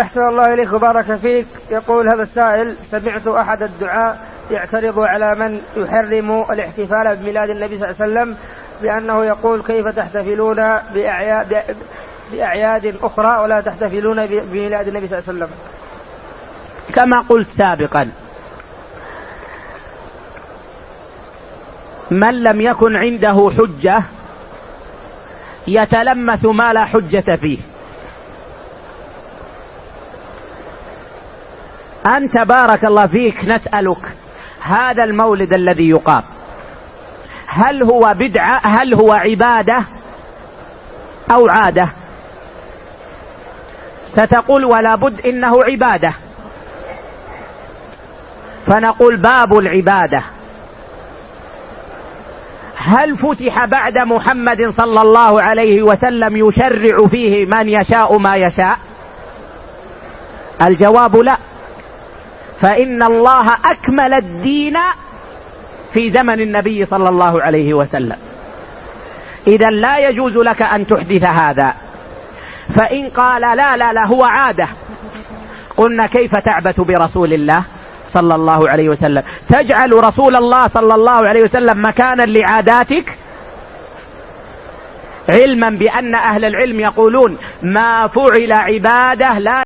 أحسن الله إليك وبارك فيك. يقول هذا السائل: سمعت أحد الدعاء يعترض على من يحرم الاحتفال بميلاد النبي صلى الله عليه وسلم بأنه يقول: كيف تحتفلون بأعياد أخرى ولا تحتفلون بميلاد النبي صلى الله عليه وسلم؟ كما قلت سابقا، من لم يكن عنده حجة يتلمس ما لا حجة فيه. أنت بارك الله فيك نسألك، هذا المولد الذي يقام هل هو بدعة، هل هو عبادة أو عادة؟ ستقول ولا بد إنه عبادة، فنقول باب العبادة هل فتح بعد محمد صلى الله عليه وسلم يشرع فيه من يشاء ما يشاء؟ الجواب لا، فإن الله أكمل الدين في زمن النبي صلى الله عليه وسلم، إذا لا يجوز لك أن تحدث هذا. فإن قال لا لا لا هو عادة، قلنا كيف تعبث برسول الله صلى الله عليه وسلم؟ تجعل رسول الله صلى الله عليه وسلم مكانا لعاداتك، علما بأن أهل العلم يقولون ما فعل عبادة لا